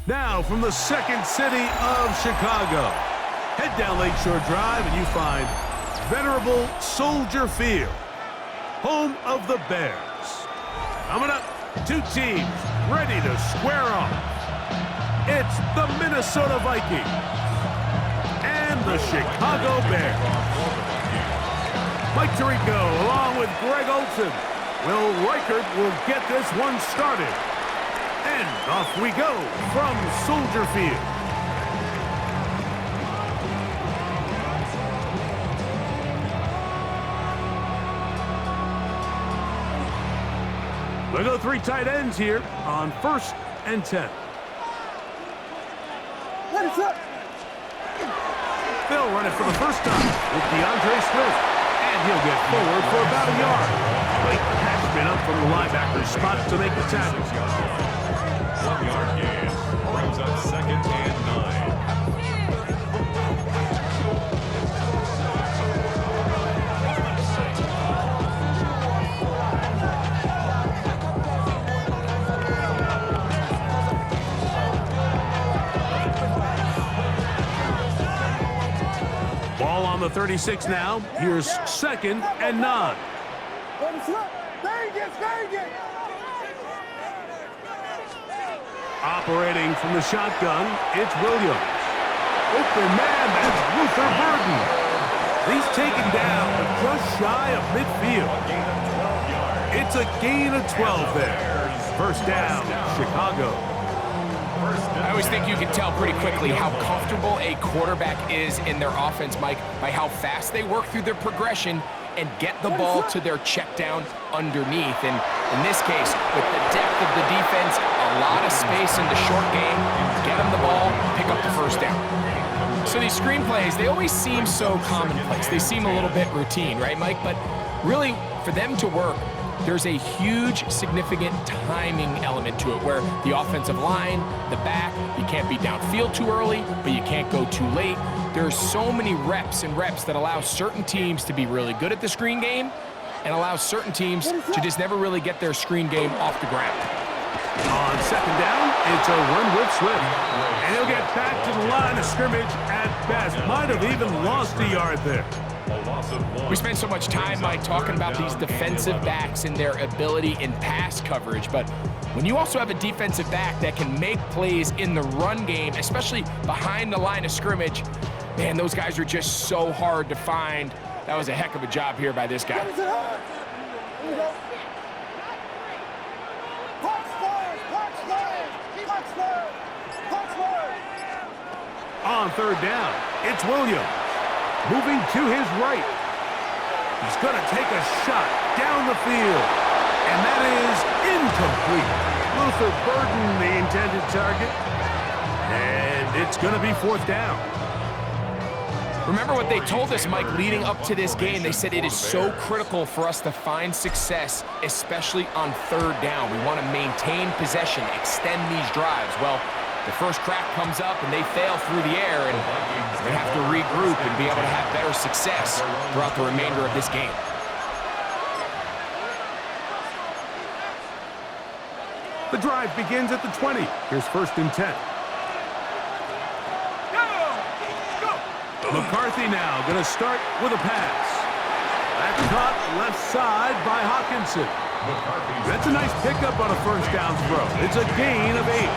Now from the second city of Chicago, head down Lakeshore Drive and you find venerable Soldier Field, home of the Bears. Coming up, two teams ready to square off. It's the Minnesota Vikings and the Chicago Bears. Mike Tirico along with Greg Olson. Will Reichert will get this one started. And off we go from Soldier Field. We'll go three tight ends here on 1st and 10. They'll run it for the first time with DeAndre Swift. And he'll get forward for about a yard. Late Cashman up from the linebacker's spot to make the tackle. 1 yard gain. Brings up 2nd and 9. Ball on the 36 now. Here's 2nd and 9. Operating from the shotgun, it's Williams. Open man, that's Luther Burden. He's taken down, but just shy of midfield. It's a gain of 12 there. First down, Chicago. I always think you can tell pretty quickly how comfortable a quarterback is in their offense, Mike, by how fast they work through their progression and get the ball to their check down underneath. And in this case, with the depth of the defense, a lot of space in the short game, get them the ball, pick up the first down. So these screen plays, they always seem so commonplace. They seem a little bit routine, right, Mike? But really, for them to work, there's a huge, significant timing element to it where the offensive line, the back, you can't be downfield too early, but you can't go too late. There's so many reps and reps that allow certain teams to be really good at the screen game and allow certain teams to just never really get their screen game off the ground. On 2nd down, it's a run with Swift. And he'll get back to the line of scrimmage at best. Might have even lost a yard there. We spend so much time, Mike, talking about these defensive backs and their ability in pass coverage, but when you also have a defensive back that can make plays in the run game, especially behind the line of scrimmage, man, those guys are just so hard to find. That was a heck of a job here by this guy. On 3rd down, it's Williams. Moving to his right. He's going to take a shot down the field. And that is incomplete. Luther Burden, the intended target. And it's going to be 4th down. Remember what they told us, Mike, leading up to this game. They said it is so critical for us to find success, especially on 3rd down. We want to maintain possession, extend these drives. Well, the first crack comes up and they fail through the air, and they have to regroup and be able to have better success throughout the remainder of this game. The drive begins at the 20. Here's 1st and 10. McCarthy now going to start with a pass. That's caught left side by Hawkinson. That's a nice pickup on a 1st down throw. It's a gain of 8.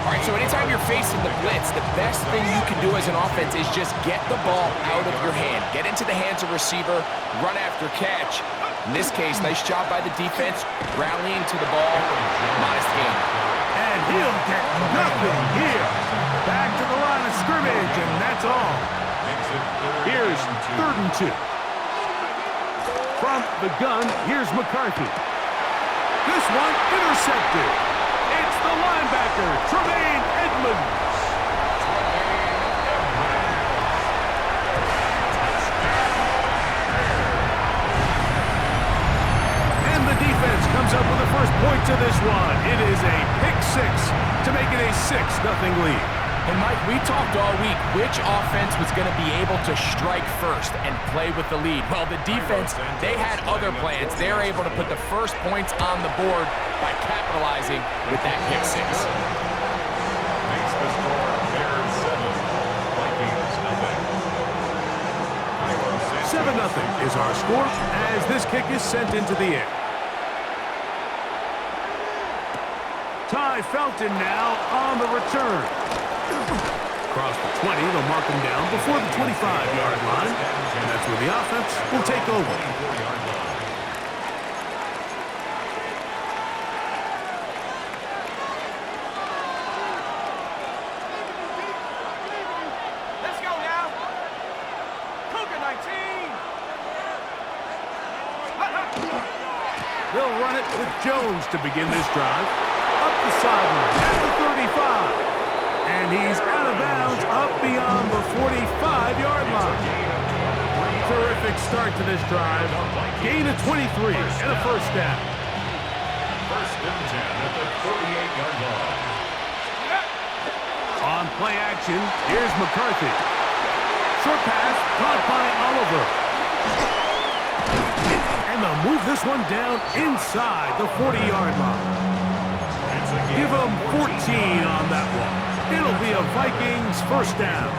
All right, so anytime you're facing the blitz, the best thing you can do as an offense is just get the ball out of your hand. Get into the hands of receiver, run after catch. In this case, nice job by the defense, rallying to the ball. Modest gain. And he'll get nothing here. Back to the line of scrimmage, and that's all. Here's 3rd and 2. From the gun, here's McCarthy. This one intercepted. It's the linebacker, Tremaine Edmonds. And the defense comes up with the first points of this one. It is a pick 6 to make it a 6-0 lead. And Mike, we talked all week which offense was going to be able to strike first and play with the lead. Well, the defense, they had other plans. They're able to put the first points on the board by capitalizing with that pick 6. 7-0 is our score as this kick is sent into the air. Ty Felton now on the return. Across the 20, they'll mark him down before the 25-yard line. And that's where the offense will take over. Let's go now. Cougar 19. They'll run it with Jones to begin this drive. Up the sideline at the 35. And he's out of bounds up beyond the 45-yard line. Terrific start to this drive. Gain of 23 and a first down. First and 10 at the 48-yard line. On play action, here's McCarthy. Short pass, caught by Oliver. And they'll move this one down inside the 40-yard line. Give them 14 on that one. It'll be a Vikings first down.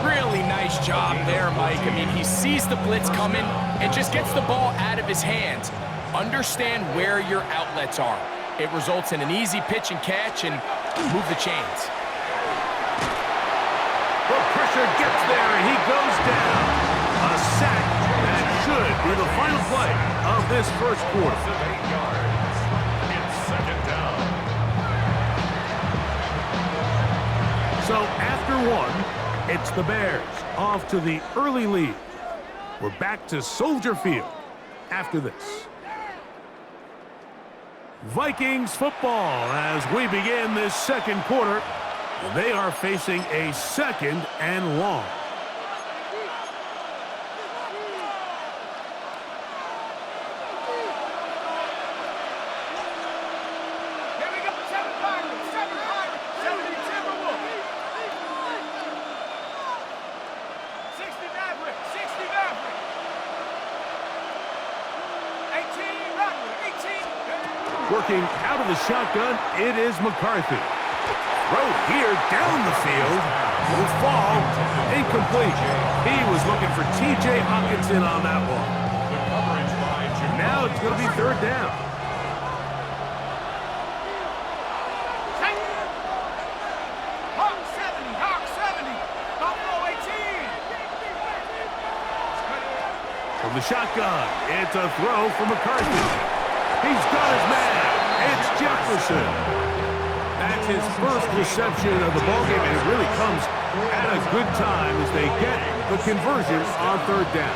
Really nice job there, Mike. I mean, he sees the blitz coming and just gets the ball out of his hands. Understand where your outlets are. It results in an easy pitch and catch and move the chains. The pressure gets there and he goes down. A sack that should be the final play of this first quarter. 8 yards. It's second down. So after one, it's the Bears off to the early lead. We're back to Soldier Field after this. Vikings football as we begin this second quarter. They are facing a second and long. Working out of the shotgun, it is McCarthy. Throw here down the field. Will fall. Incomplete. He was looking for T.J. Hockenson on that one. Now it's going to be third down. Hawk 70. Buffalo 18. From the shotgun, it's a throw for McCarthy. He's got his man. It's Jefferson. That's his first reception of the ballgame, and it really comes at a good time as they get the conversion on third down.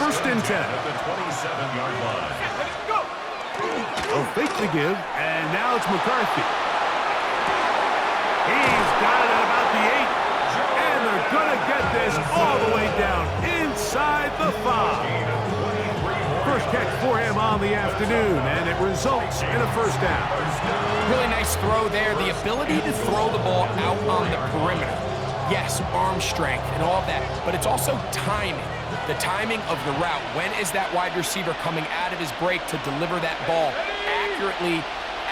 First and 10. At the 27-yard line. They'll fake the give, and now it's McCarthy. He's got it at about the 8, and they're going to get this all the way down inside the 5. First catch for him on the afternoon, and it results in a first down. Really nice throw there. The ability to throw the ball out on the perimeter. Yes, arm strength and all of that, but it's also timing. The timing of the route. When is that wide receiver coming out of his break to deliver that ball accurately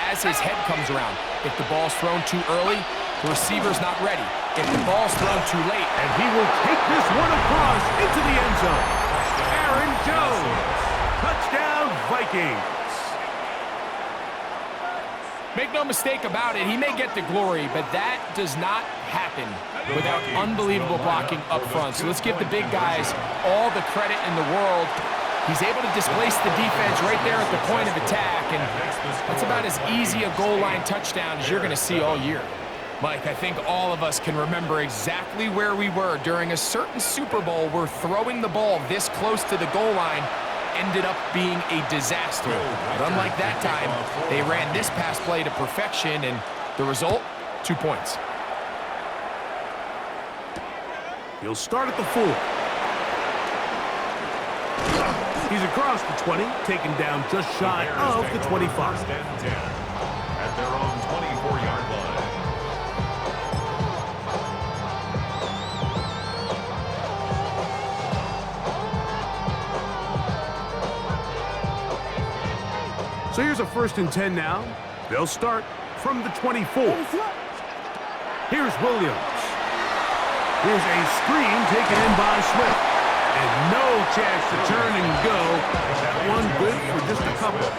as his head comes around? If the ball's thrown too early, the receiver's not ready. If the ball's thrown too late, and he will take this one across into the end zone. Aaron Jones. Touchdown, Vikings. Make no mistake about it, he may get the glory, but that does not happen without unbelievable blocking up front. So let's give the big guys all the credit in the world. He's able to displace the defense right there at the point of attack, and that's about as easy a goal line touchdown as you're going to see all year. Mike, I think all of us can remember exactly where we were during a certain Super Bowl where throwing the ball this close to the goal line ended up being a disaster. But unlike that time, they ran this pass play to perfection, and the result, 2 points. He'll start at the 4. He's across the 20, taken down just shy of the 25. First and 10 at their own 24-yard line. So here's a first and 10 now. They'll start from the 24. Here's Williams. Here's a screen taken in by Swift. And no chance to turn and go. That one good for just a couple.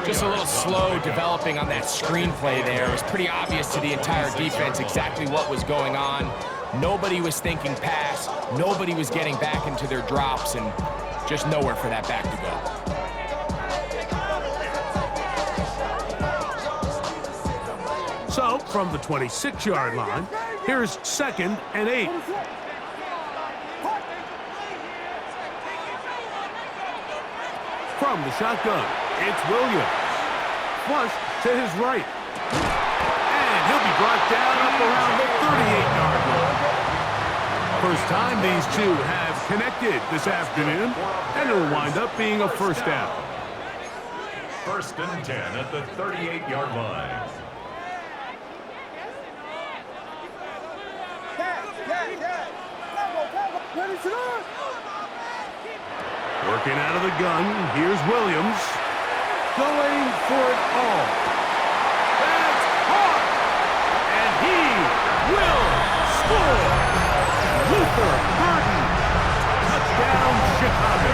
Just a little slow developing on that screenplay there. It was pretty obvious to the entire defense exactly what was going on. Nobody was thinking pass. Nobody was getting back into their drops, and just nowhere for that back to go. So, from the 26-yard line, here's 2nd and 8. From the shotgun, it's Williams. Flush to his right. And he'll be brought down up around the 38-yard line. First time these two have connected this afternoon, and it'll wind up being a first down. 1st and 10 at the 38-yard line. Working out of the gun, here's Williams. Going for it all. That's hard. And he will score. Luther Burden. Touchdown, Chicago.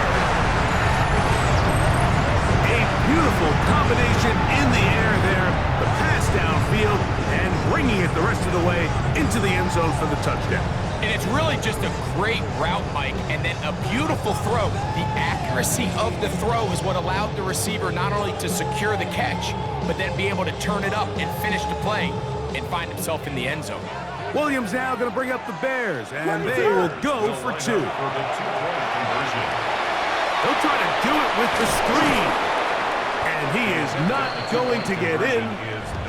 A beautiful combination in the air there. The pass downfield and bringing it the rest of the way into the end zone for the touchdown. And it's really just a great route, Mike, and then a beautiful throw. The accuracy of the throw is what allowed the receiver not only to secure the catch, but then be able to turn it up and finish the play and find himself in the end zone. Williams now going to bring up the Bears, and they will go for 2. They'll try to do it with the screen. And he is not going to get in.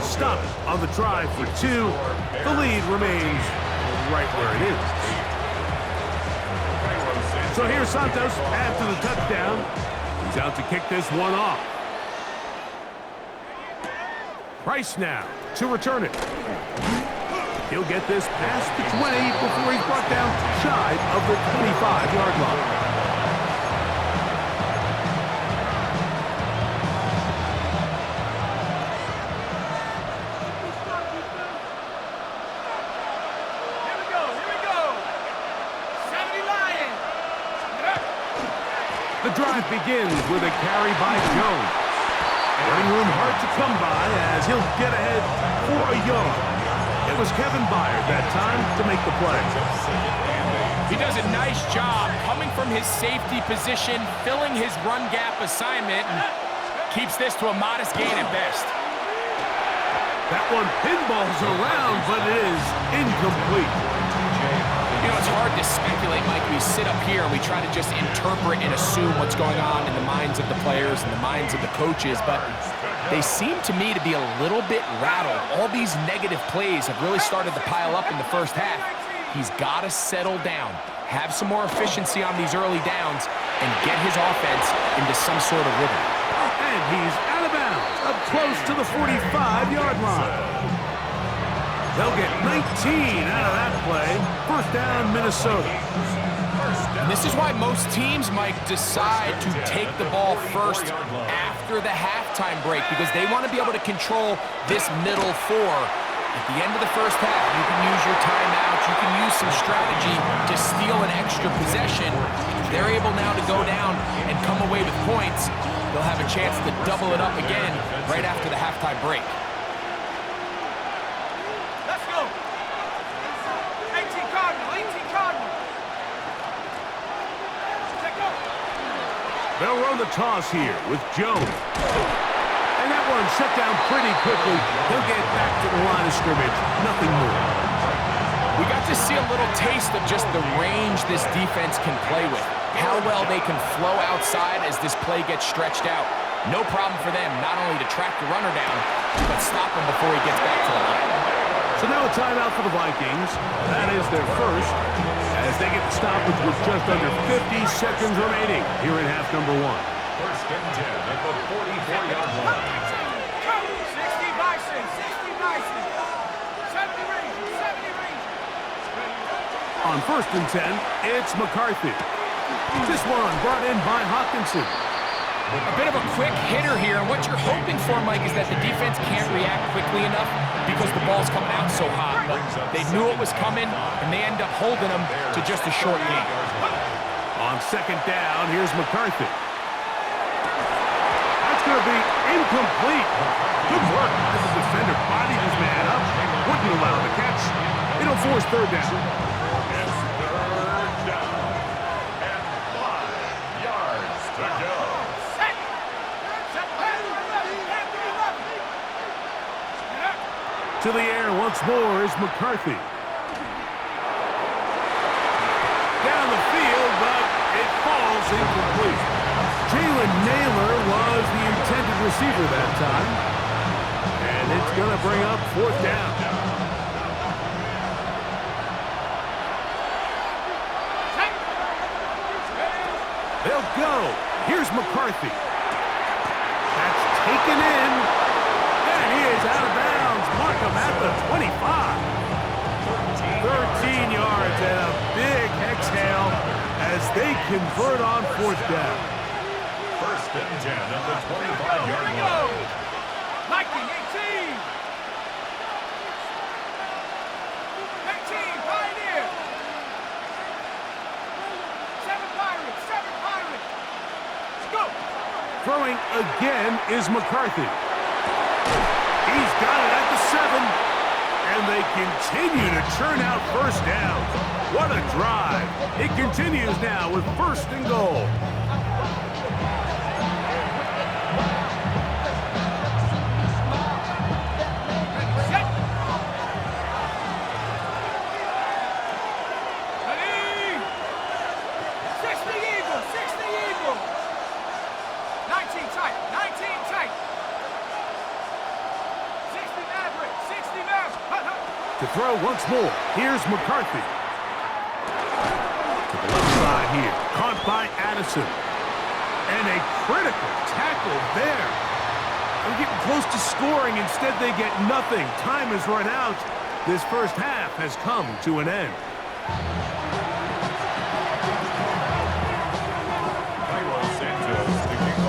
Stop on the try for 2. The lead remains right where it is. So here's Santos after the touchdown. He's out to kick this one off. Price now to return it. He'll get this past the 20 before he's brought down shy of the 25-yard line. The drive begins with a carry by Jones. Running room hard to come by as he'll get ahead for a yard. It was Kevin Byard that time to make the play. He does a nice job coming from his safety position, filling his run gap assignment, and keeps this to a modest gain at best. That one pinballs around, but it is incomplete. You know, it's hard to speculate, Mike. We sit up here and we try to just interpret and assume what's going on in the minds of the players and the minds of the coaches, but they seem to me to be a little bit rattled. All these negative plays have really started to pile up in the first half. He's got to settle down, have some more efficiency on these early downs, and get his offense into some sort of rhythm. And he's out of bounds, up close to the 45-yard line. They'll get 19 out of that play. First down, Minnesota. And this is why most teams, Mike, decide to take the ball first after the halftime break, because they want to be able to control this middle 4. At the end of the first half, you can use your timeout, you can use some strategy to steal an extra possession. If they're able now to go down and come away with points, they'll have a chance to double it up again right after the halftime break. They'll run the toss here with Jones. And that one shut down pretty quickly. He'll get back to the line of scrimmage. Nothing more. We got to see a little taste of just the range this defense can play with. How well they can flow outside as this play gets stretched out. No problem for them not only to track the runner down, but stop him before he gets back to the line. So now a timeout for the Vikings. That is their first, as they get the stoppage with just under 50 seconds remaining here in half number 1. 1st and 10 at the 44-yard line. 60 Bison, 60 Bison. 70 Rangers, 70 Rangers. On 1st and 10, it's McCarthy. This one brought in by Hawkinson. A bit of a quick hitter here, and what you're hoping for, Mike, is that the defense can't react quickly enough because the ball's coming out so hot. But they knew it was coming, and they end up holding them to just a short game. On second down, here's McCarthy. That's going to be incomplete. Good work as the defender bodied his man up. Wouldn't allow the catch. It'll force third down. It's third down. And 5 yards to go. To the air once more is McCarthy. Down the field, but it falls incomplete. Jalen Naylor was the intended receiver that time. And it's going to bring up fourth down. They'll go. Here's McCarthy. That's taken in. And he is out of bounds. Mark him at the 25. 13 yards and a big exhale as they convert on fourth down. First and 10 at the 25-yard line. Lightning, 18. 19, Pioneer. 7 Pirates, 7 Pirates. Go. Throwing again is McCarthy. He's got it at the 7. And they continue to churn out first downs. What a drive. It continues now with first and goal. Set. Ready. 60 Eagle, 60 Eagle. 19 tight, 19 tight. 60 Maverick, 60 Maverick. To throw once more, here's McCarthy. To the left side here, caught by Addison. And a critical tackle there. They're getting close to scoring. Instead, they get nothing. Time has run out. This first half has come to an end.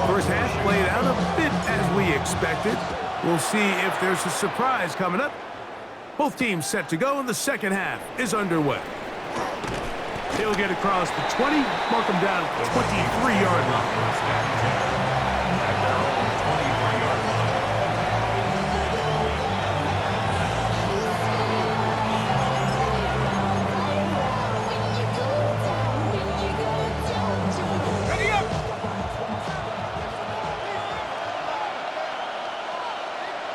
First half played out a bit as we expected. We'll see if there's a surprise coming up. Both teams set to go, and the second half is underway. He'll get across the 20, mark him down at the 23-yard line. Ready up.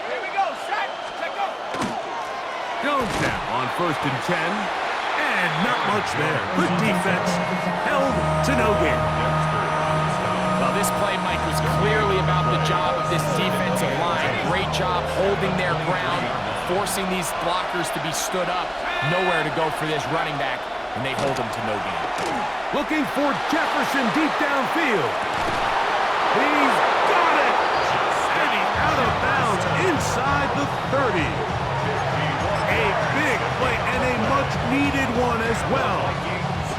Here we go. Set. Check go. Jones now on first and 10. And not much there. Good defense. Held to no gain. Well, this play, Mike, was clearly about the job of this defensive line. Great job holding their ground, forcing these blockers to be stood up. Nowhere to go for this running back, and they hold him to no gain. Looking for Jefferson deep downfield. He's got it. And he's out of bounds inside the 30. A big play and a much-needed one as well.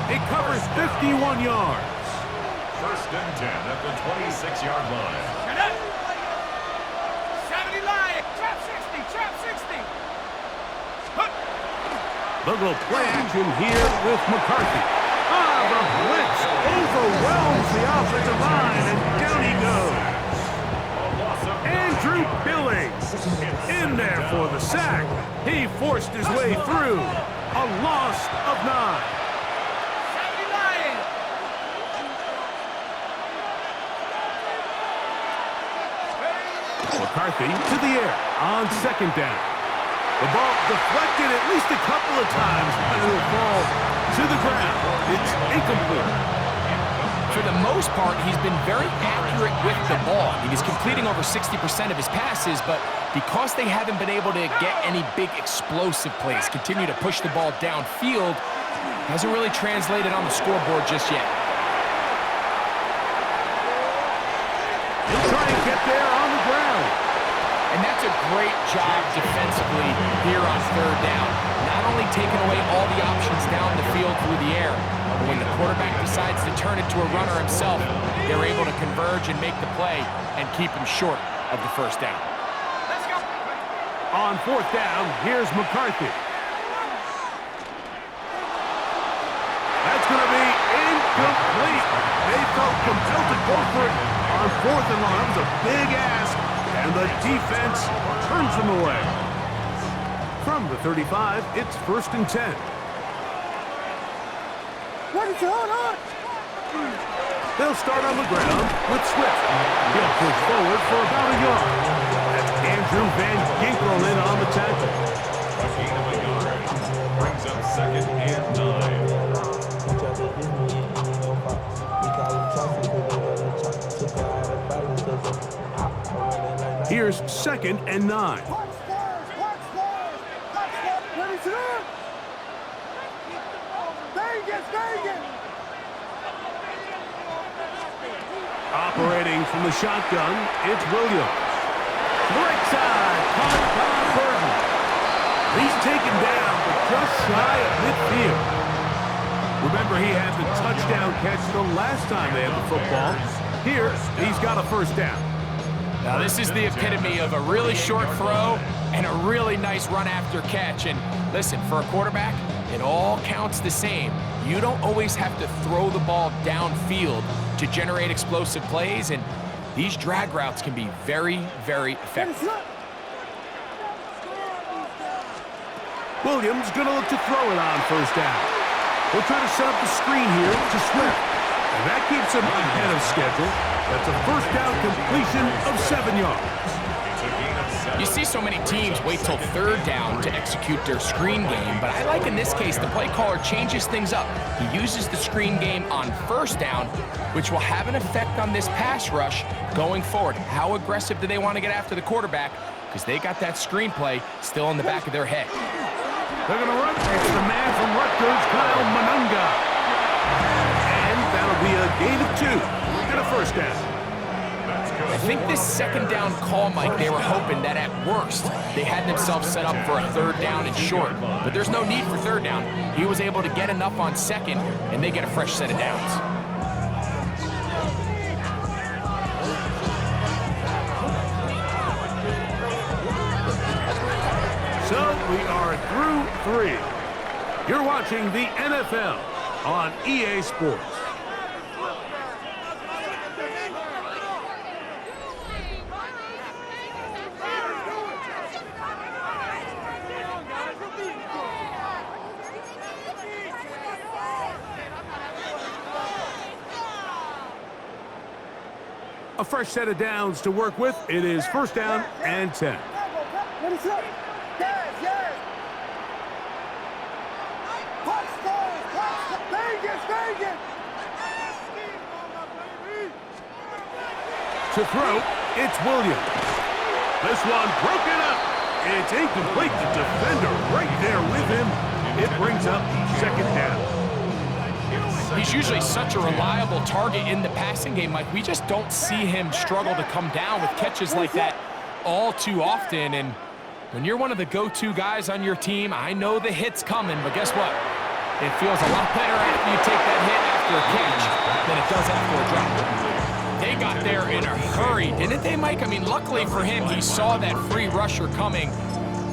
It covers 51 yards. First and 10 at the 26-yard line. Get up. 70 Lion. Trap 60. Trap 60. Hook. The little play action here with McCarthy. The blitz overwhelms the offensive line, and down he goes. Andrew Billings in there for the sack. He forced his way through. A loss of 9. 70 Lion. McCarthy to the air on second down. The ball deflected at least a couple of times, and it'll fall to the ground. It's incomplete. For the most part, he's been very accurate with the ball. He was completing over 60% of his passes, but because they haven't been able to get any big explosive plays, continue to push the ball downfield, hasn't really translated on the scoreboard just yet. He'll try and get there on the ground. And that's a great job defensively here on third down. Not only taking away all the options down the field through the air, but when the quarterback decides to turn it to a runner himself, they're able to converge and make the play and keep him short of the first down. Let's go. On fourth down, here's McCarthy. That's going to be incomplete. compelled to go for it on 4th and long. That was a big ask, and the defense turns them away. From the 35, it's 1st and 10. Hold on. They'll start on the ground with Swift. He'll push forward for about a yard. That's Andrew Van Ginkel in on the tackle. A gain of a yard. Brings up 2nd and 9. Here's 2nd and 9. Operating from the shotgun, it's Williams. Right side, caught by Burton. He's taken down, but just shy of midfield. Remember, he had the touchdown catch the last time they had the football. Here, he's got a 1st down. Now, this is the epitome of a really short throw and a really nice run after catch. And listen, for a quarterback, it all counts the same. You don't always have to throw the ball downfield to generate explosive plays, and these drag routes can be very, very effective. Williams going to look to throw it on 1st down. He'll try to set up the screen here to Swift. And that keeps him ahead of schedule. That's a 1st down completion of 7 yards. You see so many teams wait till 3rd down to execute their screen game, but I like in this case the play caller changes things up. He uses the screen game on 1st down, which will have an effect on this pass rush going forward. How aggressive do they want to get after the quarterback? Because they got that screen play still in the back of their head. They're going to run. It's the man from Rutgers, Kyle Manunga. And that'll be a gain of 2 and a 1st down. I think this 2nd down call, Mike, they were hoping that at worst they had themselves set up for a 3rd down and short. But there's no need for 3rd down. He was able to get enough on 2nd, and they get a fresh set of downs. So we are through 3. You're watching the NFL on EA Sports. A fresh set of downs to work with. It is 1st down and 10. To throw, it's Williams. This one broken up. It's incomplete. The defender right there with him. It brings up 2nd down. He's usually such a reliable target in the passing game, Mike. We just don't see him struggle to come down with catches like that all too often. And when you're one of the go-to guys on your team, I know the hit's coming, but guess what? It feels a lot better after you take that hit after a catch than it does after a drop. They got there in a hurry, didn't they, Mike? I mean, luckily for him, he saw that free rusher coming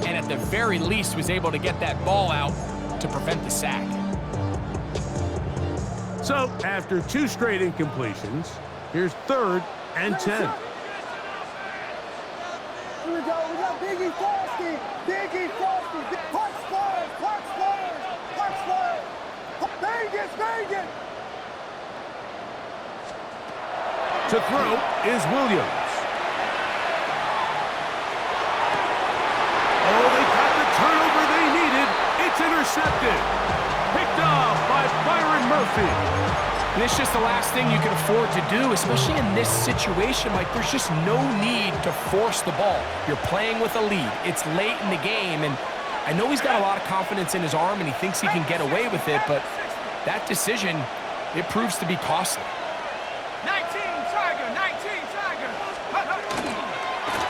and at the very least was able to get that ball out to prevent the sack. So, after 2 straight incompletions, here's 3rd and 10. Here we go. We got Biggie Frosty. Biggie Frosty. Punch flyers. Punch flyers. Punch flyers. Vegas. Vegas. To throw is Williams. Oh, they got the turnover they needed. It's intercepted. Picked off by Byron Murphy. And it's just the last thing you can afford to do, especially in this situation. Like, there's just no need to force the ball. You're playing with a lead. It's late in the game, and I know he's got a lot of confidence in his arm, and he thinks he can get away with it, but that decision, it proves to be costly. 19 Tiger. 19 Tiger.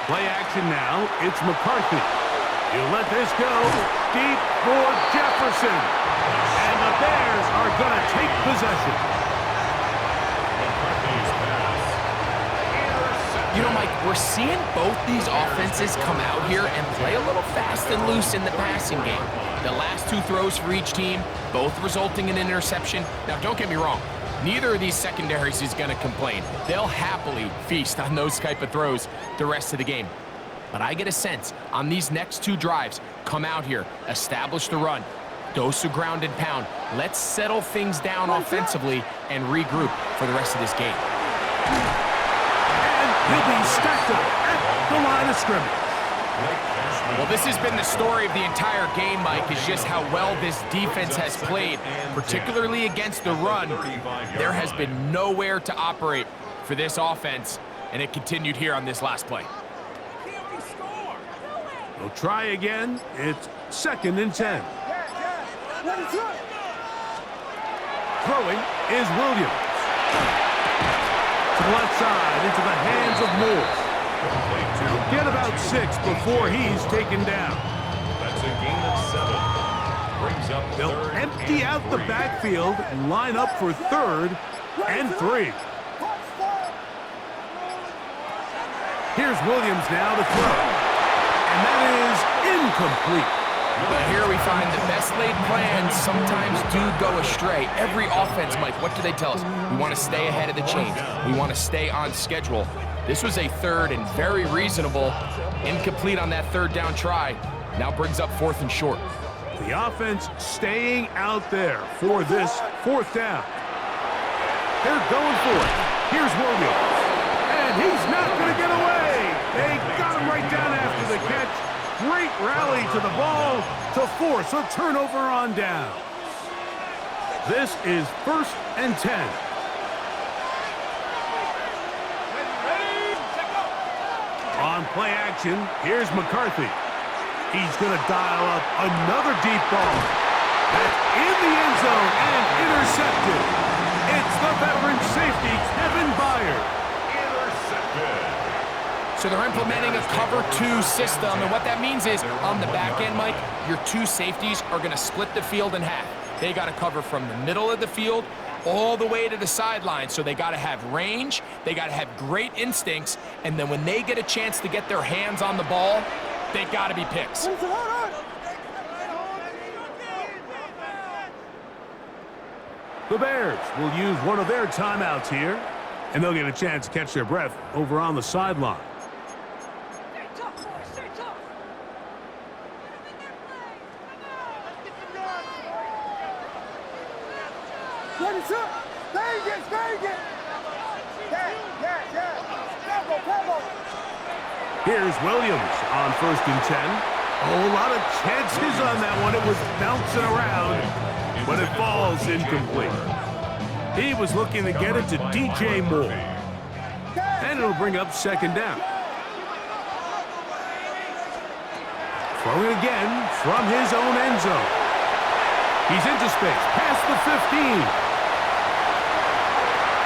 Play action now. It's McCarthy. You let this go deep for Jefferson. And the Bears are going to take possession. You know, Mike, we're seeing both these offenses come out here and play a little fast and loose in the passing game. The last 2 throws for each team, both resulting in an interception. Now, don't get me wrong. Neither of these secondaries is going to complain. They'll happily feast on those type of throws the rest of the game. But I get a sense on these next two drives, come out here, establish the run, dose of ground and pound. Let's settle things down offensively and regroup for the rest of this game. And he'll be stacked up at the line of scrimmage. Well, this has been the story of the entire game, Mike, is just how well this defense has played, particularly against the run. There has been nowhere to operate for this offense, and it continued here on this last play. They'll try again. It's 2nd and 10. Throwing is Williams. To the left side, into the hands of Moore. He'll get about 6 before he's taken down. That's a gain of 7. Brings up They'll 3rd empty out the and 3. backfield and line up for 3rd and 3. Here's Williams now to throw. And that is incomplete. But here we find the best laid plans sometimes do go astray. Every offense, Mike, what do they tell us? We want to stay ahead of the chains. We want to stay on schedule. This was a 3rd and very reasonable. Incomplete on that 3rd down try. Now brings up 4th and short. The offense staying out there for this 4th down. They're going for it. Here's Williams. And he's not going to get away. They got him right down after the catch. Great rally to the ball to force a turnover on down. This is 1st and 10. On play action, here's McCarthy. He's going to dial up another deep ball. That's in the end zone and intercepted. It's the veteran safety, Kevin Byard. So they're implementing a cover 2 system, and what that means is on the back end, Mike, your 2 safeties are going to split the field in half. They got to cover from the middle of the field all the way to the sideline. So they got to have range, they got to have great instincts, and then when they get a chance to get their hands on the ball, they got to be picks. The Bears will use one of their timeouts here, and they'll get a chance to catch their breath over on the sideline. Here's Williams on 1st and 10. Oh, a lot of chances on that one. It was bouncing around, but it falls incomplete. He was looking to get it to DJ Moore. And it'll bring up 2nd down. Throwing again from his own end zone. He's into space, past the 15.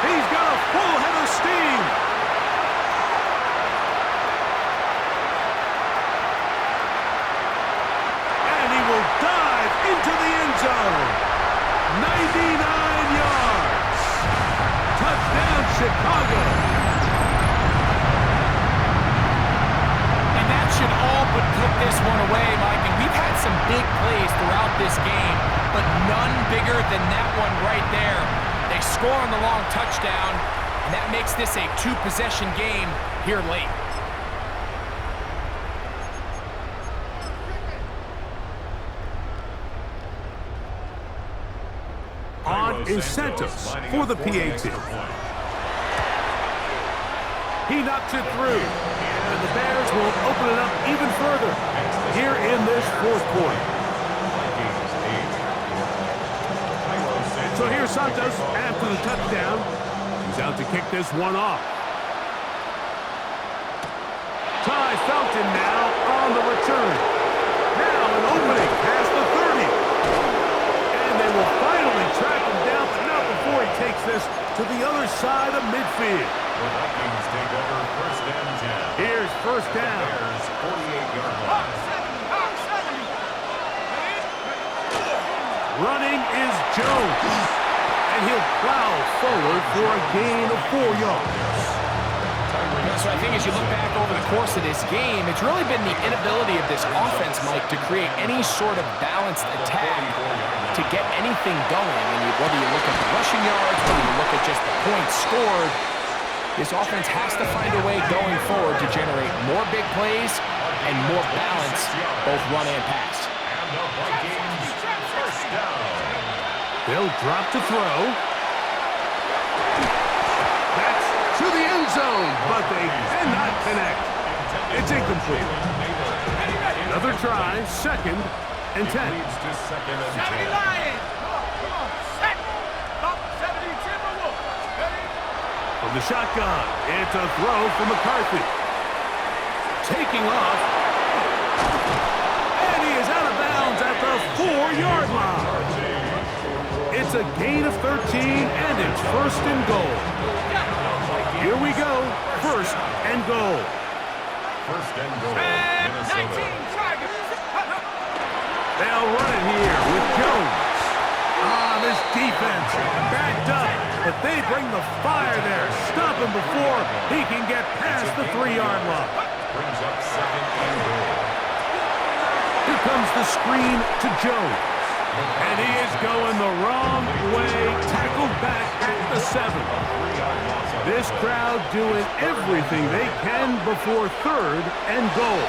He's got a full head of steam. And he will dive into the end zone. 99 yards. Touchdown, Chicago. And that should all but put this one away, Mike. And we've had some big plays throughout this game, but none bigger than that one right there. They score on the long touchdown, and that makes this a 2-possession game here late. On is Santos for the PAT. He knocks it through, and the Bears will open it up even further here in this 4th quarter. So here's Santos after the touchdown. He's out to kick this one off. Ty Felton now on the return. Now an opening past the 30. And they will finally track him down, but not before he takes this to the other side of midfield. The Vikings take over 1st and 10. Here's 1st down. Bears 48-yard line. Running is Jones. And he'll plow forward for a gain of 4 yards. So I think as you look back over the course of this game, it's really been the inability of this offense, Mike, to create any sort of balanced attack to get anything going. And whether you look at the rushing yards, whether you look at just the points scored, this offense has to find a way going forward to generate more big plays and more balance, both run and pass. They'll drop to throw. That's to the end zone, but they cannot connect. It's incomplete. Another try, 2nd and 10. From the shotgun, it's a throw from McCarthy. Taking off. And he is out of bounds at the 4-yard line. It's a gain of 13, and it's 1st and goal. Here we go, 1st and goal. 1st and goal, Minnesota. They'll run it here with Jones. This defense backed up, but they bring the fire there. Stop him before he can get past the 3-yard line. Brings up 2nd and goal. Here comes the screen to Jones. And he is going the wrong way, tackled back at the 7. This crowd doing everything they can before 3rd and goal.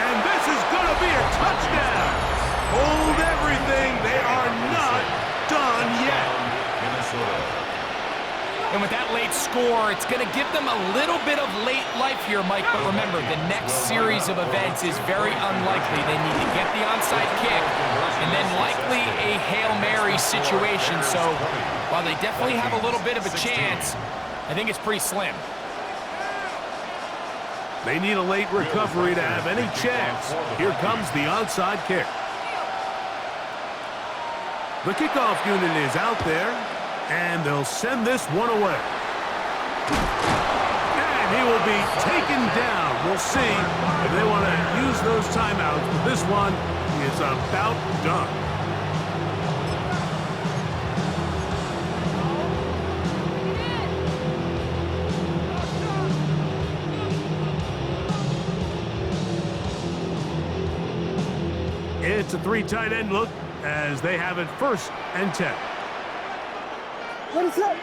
And this is going to be a touchdown. Hold everything. They are not done yet. And with that late score, it's going to give them a little bit of late life here, Mike. But remember, the next series of events is very unlikely. They need to get the onside kick and then likely a Hail Mary situation. So while they definitely have a little bit of a chance, I think it's pretty slim. They need a late recovery to have any chance. Here comes the onside kick. The kickoff unit is out there, and they'll send this one away. And he will be taken down. We'll see if they want to use those timeouts, but this one is about done. It's a 3 tight end look as they have it 1st and 10. What is up?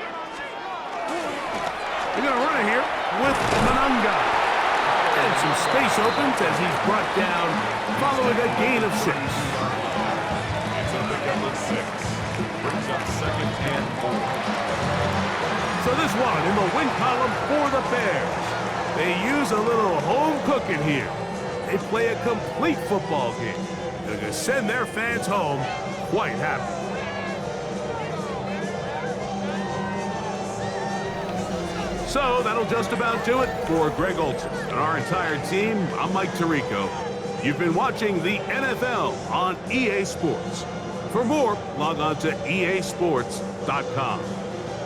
They're going to run it here with Manunga. And some space opens as he's brought down following a gain of 6. It's a pickup of 6. Brings up 2nd and 4. So this one in the win column for the Bears. They use a little home cooking here. They play a complete football game. They're going to send their fans home quite happy. So that'll just about do it for Greg Olson and our entire team. I'm Mike Tirico. You've been watching the NFL on EA Sports. For more, log on to easports.com.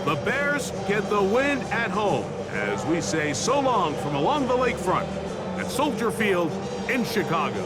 The Bears get the win at home as we say so long from along the lakefront at Soldier Field in Chicago.